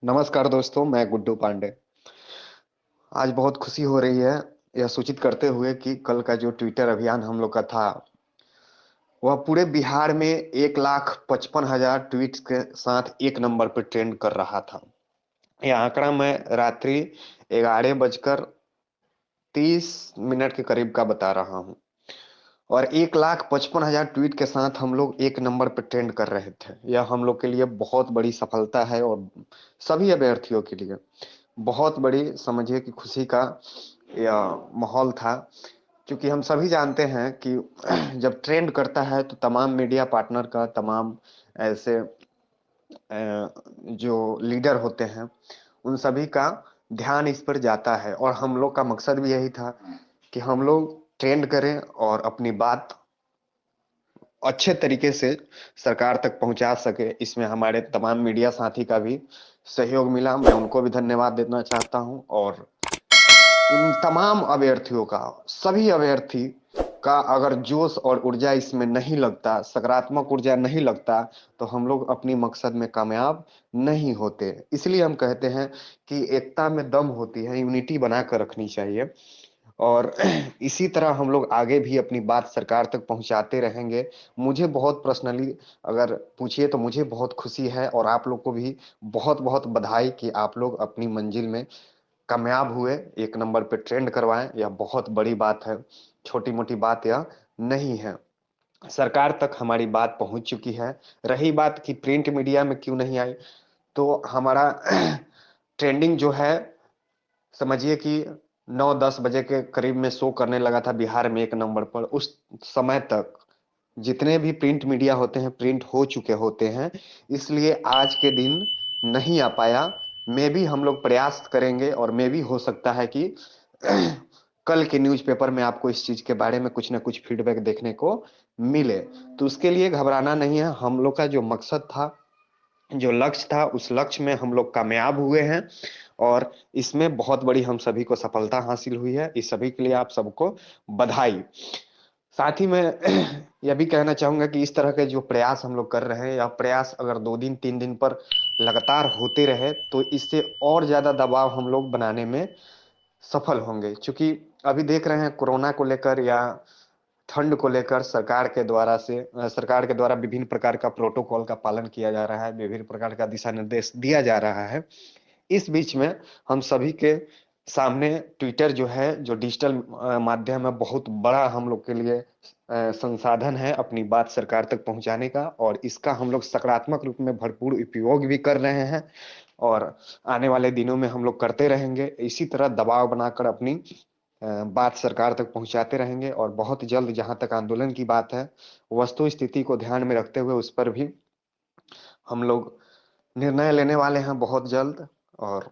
नमस्कार दोस्तों, मैं गुड्डू पांडे। आज बहुत खुशी हो रही है यह सूचित करते हुए कि कल का जो ट्विटर अभियान हम लोग का था, वह पूरे बिहार में 1,55,000 ट्वीट्स के साथ एक नंबर पर ट्रेंड कर रहा था। यह आंकड़ा मैं रात्रि 11:30 के करीब का बता रहा हूँ। और 1,55,000 ट्वीट के साथ हम लोग एक नंबर पर ट्रेंड कर रहे थे। यह हम लोग के लिए बहुत बड़ी सफलता है और सभी अभ्यर्थियों के लिए बहुत बड़ी, समझिए कि खुशी का यह माहौल था। क्योंकि हम सभी जानते हैं कि जब ट्रेंड करता है तो तमाम मीडिया पार्टनर का, तमाम ऐसे जो लीडर होते हैं, उन सभी का ध्यान इस पर जाता है। और हम लोग का मकसद भी यही था कि हम लोग ट्रेंड करें और अपनी बात अच्छे तरीके से सरकार तक पहुंचा सके। इसमें हमारे तमाम मीडिया साथी का भी सहयोग मिला, मैं उनको भी धन्यवाद देना चाहता हूं। और उन तमाम अभ्यर्थियों का, सभी अभ्यर्थी का अगर जोश और ऊर्जा इसमें नहीं लगता, सकारात्मक ऊर्जा नहीं लगता, तो हम लोग अपनी मकसद में कामयाब नहीं होते। इसलिए हम कहते हैं कि एकता में दम होती है, यूनिटी बना कर रखनी चाहिए। और इसी तरह हम लोग आगे भी अपनी बात सरकार तक पहुंचाते रहेंगे। मुझे बहुत पर्सनली अगर पूछिए तो मुझे बहुत खुशी है, और आप लोग को भी बहुत बहुत बधाई कि आप लोग अपनी मंजिल में कामयाब हुए, एक नंबर पे ट्रेंड करवाएं। यह बहुत बड़ी बात है, छोटी मोटी बात यह नहीं है। सरकार तक हमारी बात पहुंच चुकी है। रही बात कि प्रिंट मीडिया में क्यों नहीं आई, तो हमारा ट्रेंडिंग जो है, समझिए कि 9-10 बजे के करीब में शो करने लगा था बिहार में एक नंबर पर। उस समय तक जितने भी प्रिंट मीडिया होते हैं प्रिंट हो चुके होते हैं, इसलिए आज के दिन नहीं आ पाया। मे भी हम लोग प्रयास करेंगे, और मे भी हो सकता है कि कल के न्यूज़पेपर में आपको इस चीज के बारे में कुछ ना कुछ फीडबैक देखने को मिले। तो उसके लिए घबराना नहीं है। हम लोग का जो मकसद था, जो लक्ष्य था, उस लक्ष्य में हम लोग कामयाब हुए हैं। और इसमें बहुत बड़ी हम सभी को सफलता हासिल हुई है। इस सभी के लिए आप सबको बधाई। साथ ही मैं यह भी कहना चाहूंगा कि इस तरह के जो प्रयास हम लोग कर रहे हैं, या प्रयास अगर 2 दिन 3 दिन पर लगातार होते रहे, तो इससे और ज्यादा दबाव हम लोग बनाने में सफल होंगे। क्योंकि अभी देख रहे हैं कोरोना को लेकर या ठंड को लेकर सरकार के द्वारा विभिन्न प्रकार का प्रोटोकॉल का पालन किया जा रहा है, विभिन्न प्रकार का दिशा निर्देश दिया जा रहा है। इस बीच में हम सभी के सामने ट्विटर जो है, जो डिजिटल माध्यम है, बहुत बड़ा हम लोग के लिए संसाधन है अपनी बात सरकार तक पहुंचाने का। और इसका हम लोग सकारात्मक रूप में भरपूर उपयोग भी कर रहे हैं, और आने वाले दिनों में हम लोग करते रहेंगे। इसी तरह दबाव बनाकर अपनी बात सरकार तक पहुंचाते रहेंगे। और बहुत जल्द, जहां तक आंदोलन की बात है, वस्तु स्थिति को ध्यान में रखते हुए उस पर भी हम लोग निर्णय लेने वाले हैं बहुत जल्द। और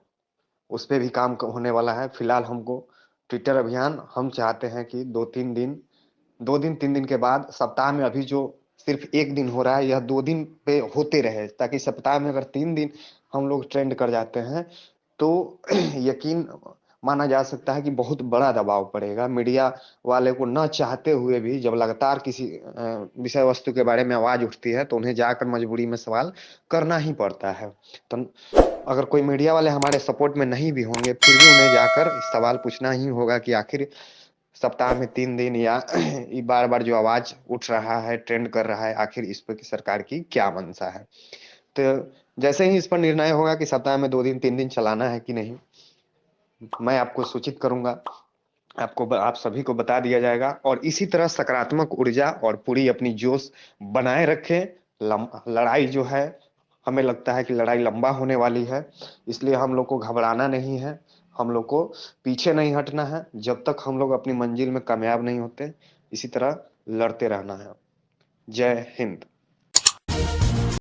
उस पे भी काम होने वाला है। फिलहाल हमको ट्विटर अभियान हम चाहते हैं कि 2 दिन 3 दिन के बाद, सप्ताह में अभी जो सिर्फ एक दिन हो रहा है, यह 2 दिन पे होते रहे, ताकि सप्ताह में अगर 3 दिन हम लोग ट्रेंड कर जाते हैं, तो यकीन माना जा सकता है कि बहुत बड़ा दबाव पड़ेगा। मीडिया वाले को न चाहते हुए भी जब लगातार किसी विषय वस्तु के बारे में आवाज उठती है, तो उन्हें जाकर मजबूरी में सवाल करना ही पड़ता है। तो अगर कोई मीडिया वाले हमारे सपोर्ट में नहीं भी होंगे, फिर भी उन्हें जाकर सवाल पूछना ही होगा कि आखिर सप्ताह में 3 दिन, या ये बार बार जो आवाज उठ रहा है, ट्रेंड कर रहा है, आखिर इस पर की सरकार की क्या मंशा है। तो जैसे ही इस पर निर्णय होगा कि सप्ताह में 2 दिन 3 दिन चलाना है कि नहीं, मैं आपको सूचित करूंगा, आपको आप सभी को बता दिया जाएगा। और इसी तरह सकारात्मक ऊर्जा और पूरी अपनी जोश बनाए रखें। लड़ाई जो है, हमें लगता है कि लड़ाई लंबा होने वाली है, इसलिए हम लोग को घबराना नहीं है। हम लोग को पीछे नहीं हटना है जब तक हम लोग अपनी मंजिल में कामयाब नहीं होते। इसी तरह लड़ते रहना है। जय हिंद।